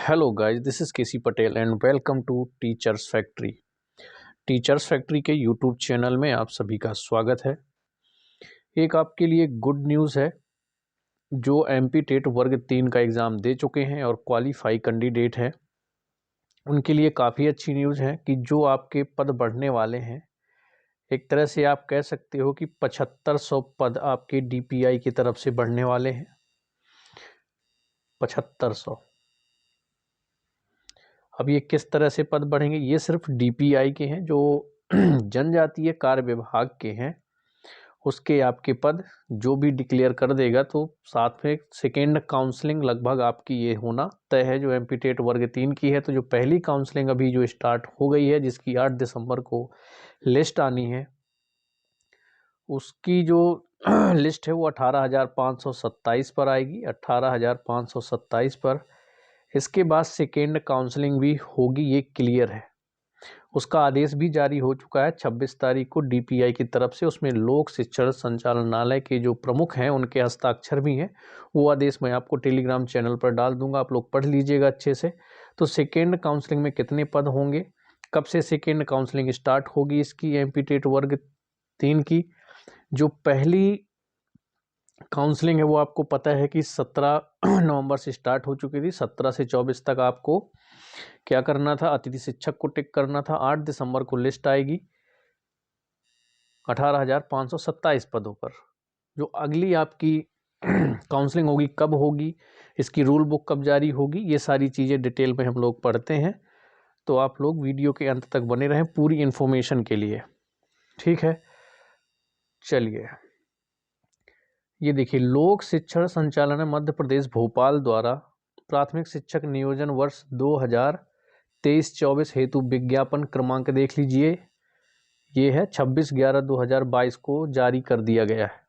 Hello guys, this is KC Patel and welcome to teachers factory. Teachers factory के YouTube channel में आप सभी का स्वागत है। एक आपके लिए गुड न्यूज़ है। जो एमपी टेट वर्ग 3 का एग्ज़ाम दे चुके हैं और क्वालिफाई कैंडिडेट हैं, उनके लिए काफ़ी अच्छी न्यूज़ है कि जो आपके पद बढ़ने वाले हैं, एक तरह से आप कह सकते हो कि 7500 पद आपके डीपीआई की तरफ से बढ़ने वाले हैं। 7500। अब ये किस तरह से पद बढ़ेंगे? ये सिर्फ डीपीआई के हैं, जो जनजातीय कार्य विभाग के हैं। उसके आपके पद जो भी डिक्लेयर कर देगा, तो साथ में सेकेंड काउंसलिंग लगभग आपकी ये होना तय है। जो एमपी टेट वर्ग 3 की है, तो जो पहली काउंसलिंग अभी जो स्टार्ट हो गई है, जिसकी 8 दिसंबर को लिस्ट आनी है, उसकी जो लिस्ट है वो 18,527 पर आएगी। 18,527 पर इसके बाद सेकेंड काउंसलिंग भी होगी, ये क्लियर है। उसका आदेश भी जारी हो चुका है 26 तारीख को डीपीआई की तरफ से। उसमें लोक शिक्षण संचालनालय के जो प्रमुख हैं, उनके हस्ताक्षर भी हैं। वो आदेश मैं आपको टेलीग्राम चैनल पर डाल दूंगा, आप लोग पढ़ लीजिएगा अच्छे से। तो सेकेंड काउंसलिंग में कितने पद होंगे, कब से सेकेंड काउंसलिंग स्टार्ट होगी इसकी एमपी टेट वर्ग 3 की। जो पहली काउंसलिंग है वो आपको पता है कि 17 नवंबर से स्टार्ट हो चुकी थी। 17 से 24 तक आपको क्या करना था? अतिथि शिक्षक को टिक करना था। 8 दिसंबर को लिस्ट आएगी 18,527 पदों पर। जो अगली आपकी काउंसलिंग होगी, कब होगी, इसकी रूल बुक कब जारी होगी, ये सारी चीज़ें डिटेल में हम लोग पढ़ते हैं। तो आप लोग वीडियो के अंत तक बने रहें पूरी इन्फॉर्मेशन के लिए, ठीक है। चलिए, ये देखिए, लोक शिक्षण संचालनालय मध्य प्रदेश भोपाल द्वारा प्राथमिक शिक्षक नियोजन वर्ष 2023-24 हेतु विज्ञापन क्रमांक देख लीजिए। ये है 26/11/2022 को जारी कर दिया गया है।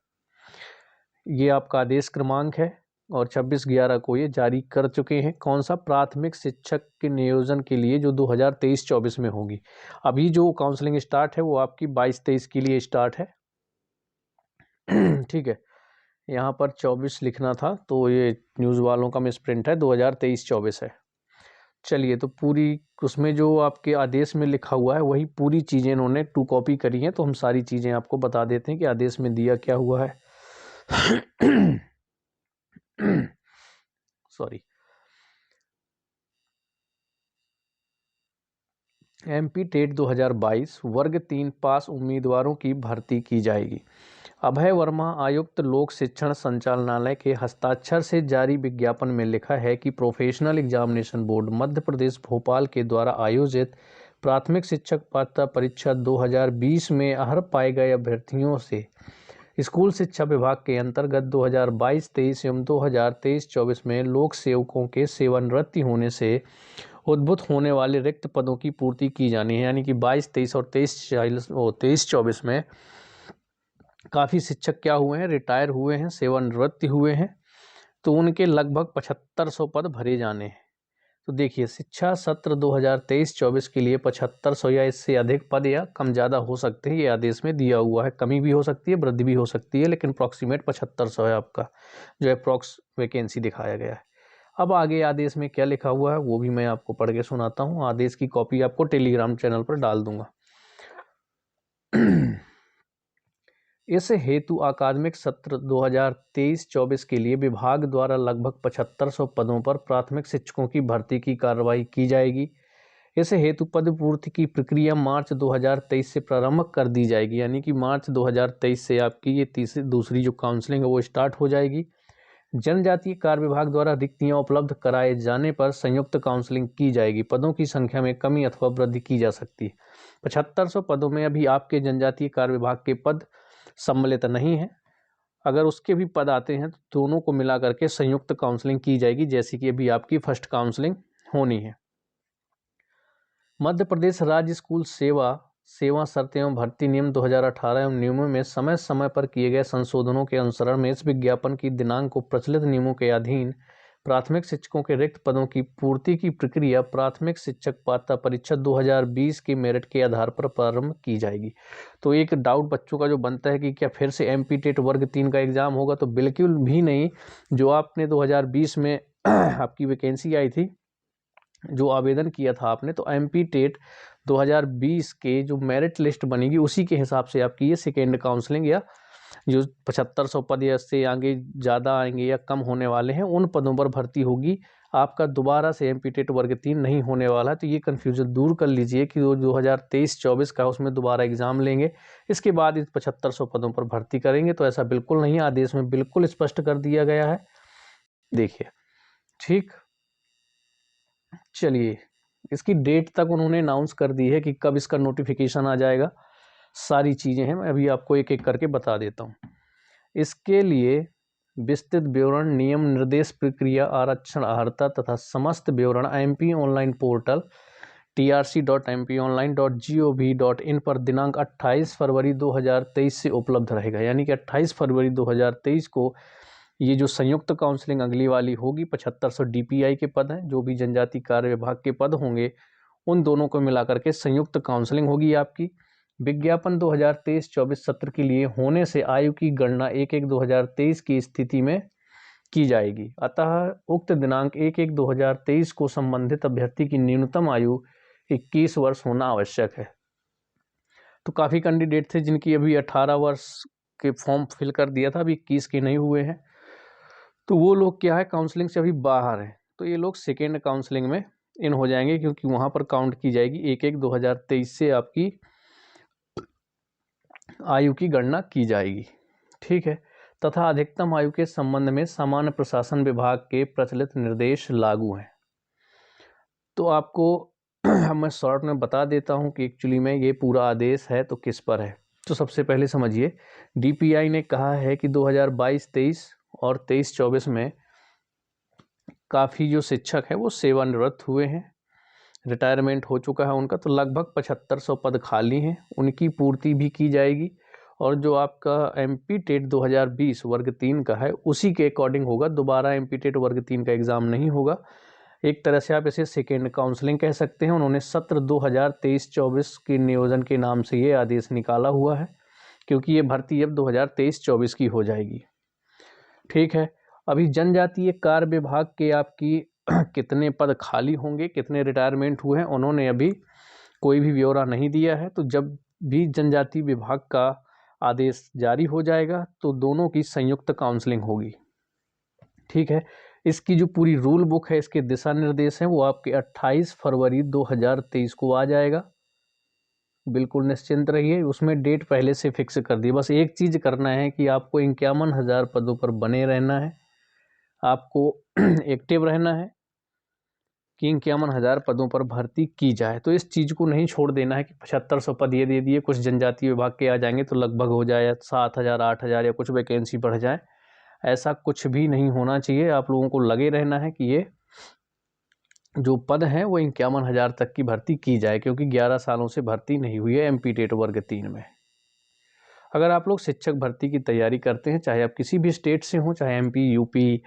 ये आपका आदेश क्रमांक है और 26/11 को ये जारी कर चुके हैं। कौन सा? प्राथमिक शिक्षक के नियोजन के लिए, जो 2023-24 में होगी। अभी जो काउंसलिंग स्टार्ट है वो आपकी 22-23 के लिए स्टार्ट है, ठीक है। यहाँ पर 24 लिखना था, तो ये न्यूज़ वालों का मिसप्रिंट है, 2023-24 है। चलिए, तो पूरी उसमें जो आपके आदेश में लिखा हुआ है वही पूरी चीज़ें इन्होंने 2 कॉपी करी हैं। तो हम सारी चीज़ें आपको बता देते हैं कि आदेश में दिया क्या हुआ है। सॉरी। एमपी टेट 2022 वर्ग 3 पास उम्मीदवारों की भर्ती की जाएगी। अभय वर्मा, आयुक्त लोक शिक्षण संचालनालय के हस्ताक्षर से जारी विज्ञापन में लिखा है कि professional examination board Madhya Pradesh Bhopal के द्वारा आयोजित प्राथमिक शिक्षक पात्रता परीक्षा 2020 में अरहर पाए गए अभ्यर्थियों से स्कूल शिक्षा विभाग के अंतर्गत 2022-23 एवं 2023-24 में लोक सेवकों के सेवानिवृत्ति होने से उद्भूत होने वाले रिक्त पदों की पूर्ति की जानी है। यानी कि 22-23 और 23-24 में काफ़ी शिक्षक क्या हुए हैं? रिटायर हुए हैं, सेवानिवृत्ति हुए हैं। तो उनके लगभग 7500 पद भरे जाने हैं। तो देखिए, शिक्षा सत्र 2023-24 के लिए 7500 या इससे अधिक पद या कम ज़्यादा हो सकते हैं, ये आदेश में दिया हुआ है। कमी भी हो सकती है, वृद्धि भी हो सकती है, लेकिन अप्रॉक्सीमेट 7500 है आपका जो अप्रॉक्स वैकेंसी दिखाया गया है। अब आगे आदेश में क्या लिखा हुआ है वो भी मैं आपको पढ़ के सुनाता हूँ। आदेश की कॉपी आपको टेलीग्राम चैनल पर डाल दूंगा। इस हेतु अकादमिक सत्र 2023-24 के लिए विभाग द्वारा लगभग 7500 पदों पर प्राथमिक शिक्षकों की भर्ती की कार्रवाई की जाएगी। इस हेतु पद पूर्ति की प्रक्रिया मार्च 2023 से प्रारंभ कर दी जाएगी। यानी कि मार्च 2023 से आपकी ये दूसरी जो काउंसलिंग है वो स्टार्ट हो जाएगी। जनजातीय कार्य विभाग द्वारा रिक्तियां उपलब्ध कराए जाने पर संयुक्त काउंसलिंग की जाएगी। पदों की संख्या में कमी अथवा वृद्धि की जा सकती है। 7500 पदों में अभी आपके जनजातीय कार्य विभाग के पद सम्मिलित नहीं है। अगर उसके भी पद आते हैं तो दोनों को मिला करके संयुक्त काउंसलिंग की जाएगी, जैसे कि अभी आपकी फर्स्ट काउंसलिंग होनी है। मध्य प्रदेश राज्य स्कूल सेवा शर्तें एवं भर्ती नियम 2018 एवं नियमों में समय समय पर किए गए संशोधनों के अनुसरण में इस विज्ञापन की दिनांक को प्रचलित नियमों के अधीन प्राथमिक शिक्षकों के रिक्त पदों की पूर्ति की प्रक्रिया प्राथमिक शिक्षक पात्रता परीक्षा 2020 के मेरिट के आधार पर प्रारंभ की जाएगी। तो एक डाउट बच्चों का जो बनता है कि क्या फिर से एमपी टेट वर्ग 3 का एग्जाम होगा, तो बिल्कुल भी नहीं। जो आपने 2020 में आपकी वैकेंसी आई थी जो आवेदन किया था आपने, तो एमपी टेट 2020 के जो मेरिट लिस्ट बनेगी उसी के हिसाब से आपकी ये सेकेंड काउंसलिंग या जो 7500 पद या इससे आगे ज़्यादा आएंगे या कम होने वाले हैं उन पदों पर भर्ती होगी। आपका दोबारा से एमपी टेट वर्ग 3 नहीं होने वाला है। तो ये कन्फ्यूज़न दूर कर लीजिए कि वो 2023-24 का उसमें दोबारा एग्ज़ाम लेंगे, इसके बाद इस 7500 पदों पर भर्ती करेंगे। तो ऐसा बिल्कुल नहीं, आदेश में बिल्कुल स्पष्ट कर दिया गया है। देखिए, ठीक, चलिए, इसकी डेट तक उन्होंने अनाउंस कर दी है कि कब इसका नोटिफिकेशन आ जाएगा। सारी चीज़ें हैं, मैं अभी आपको एक एक करके बता देता हूँ। इसके लिए विस्तृत विवरण, नियम, निर्देश, प्रक्रिया, आरक्षण, अर्हता तथा समस्त विवरण एमपी ऑनलाइन पोर्टल trc.mponline.gov.in पर दिनांक 28 फरवरी 2023 से उपलब्ध रहेगा। यानी कि 28 फरवरी 2023 को ये जो संयुक्त काउंसलिंग अगली वाली होगी, 7500 डीपीआई के पद हैं, जो भी जनजाति कार्य विभाग के पद होंगे उन दोनों को मिलाकर के संयुक्त काउंसलिंग होगी आपकी। विज्ञापन 2023-24 सत्र के लिए होने से आयु की गणना 1/1/2023 की स्थिति में की जाएगी। अतः उक्त दिनांक 1/1/2023 को संबंधित अभ्यर्थी की न्यूनतम आयु 21 वर्ष होना आवश्यक है। तो काफ़ी कैंडिडेट थे जिनकी अभी 18 वर्ष के फॉर्म फिल कर दिया था, अभी 21 के नहीं हुए हैं, तो वो लोग क्या है काउंसलिंग से अभी बाहर हैं। तो ये लोग सेकेंड काउंसलिंग में इन हो जाएंगे, क्योंकि वहाँ पर काउंट की जाएगी 1/1/2023 से आपकी आयु की गणना की जाएगी। ठीक है, तथा अधिकतम आयु के संबंध में सामान्य प्रशासन विभाग के प्रचलित निर्देश लागू हैं। तो आपको मैं शॉर्ट में बता देता हूं कि एक्चुअली में ये पूरा आदेश है तो किस पर है। तो सबसे पहले समझिए, डीपीआई ने कहा है कि 2022-23 और 23-24 में काफ़ी जो शिक्षक है वो सेवानिवृत्त हुए हैं, रिटायरमेंट हो चुका है उनका, तो लगभग 7500 पद खाली हैं, उनकी पूर्ति भी की जाएगी। और जो आपका एमपी टेट 2020 वर्ग 3 का है उसी के अकॉर्डिंग होगा, दोबारा एमपी टेट वर्ग 3 का एग्ज़ाम नहीं होगा। एक तरह से आप इसे सेकेंड काउंसलिंग कह सकते हैं। उन्होंने सत्र 2023-24 के नियोजन के नाम से ये आदेश निकाला हुआ है, क्योंकि ये भर्ती अब 2023-24 की हो जाएगी। ठीक है, अभी जनजातीय कार्य विभाग के आपकी कितने पद खाली होंगे, कितने रिटायरमेंट हुए हैं, उन्होंने अभी कोई भी ब्यौरा नहीं दिया है। तो जब भी जनजाति विभाग का आदेश जारी हो जाएगा तो दोनों की संयुक्त काउंसलिंग होगी। ठीक है, इसकी जो पूरी रूल बुक है, इसके दिशा निर्देश हैं, वो आपके 28 फरवरी 2023 को आ जाएगा। बिल्कुल निश्चिंत रहिए, उसमें डेट पहले से फिक्स कर दी। बस एक चीज़ करना है कि आपको 51,000 पदों पर बने रहना है, आपको एक्टिव रहना है कि 51,000 पदों पर भर्ती की जाए। तो इस चीज़ को नहीं छोड़ देना है कि 7500 पद ये दे दिए, कुछ जनजातीय विभाग के आ जाएंगे तो लगभग हो जाए 7,000 8,000 या कुछ वैकेंसी बढ़ जाए। ऐसा कुछ भी नहीं होना चाहिए। आप लोगों को लगे रहना है कि ये जो पद हैं वो 51,000 तक की भर्ती की जाए, क्योंकि 11 सालों से भर्ती नहीं हुई है एमपी टेट वर्ग 3 में। अगर आप लोग शिक्षक भर्ती की तैयारी करते हैं, चाहे आप किसी भी स्टेट से हों, चाहे एमपी, यूपी,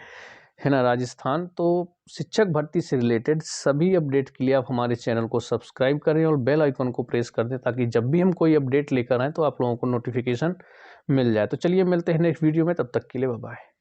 है ना, राजस्थान, तो शिक्षक भर्ती से रिलेटेड सभी अपडेट के लिए आप हमारे चैनल को सब्सक्राइब करें और बेल आइकन को प्रेस कर दें, ताकि जब भी हम कोई अपडेट लेकर आएँ तो आप लोगों को नोटिफिकेशन मिल जाए। तो चलिए मिलते हैं नेक्स्ट वीडियो में, तब तक के लिए बाय बाय।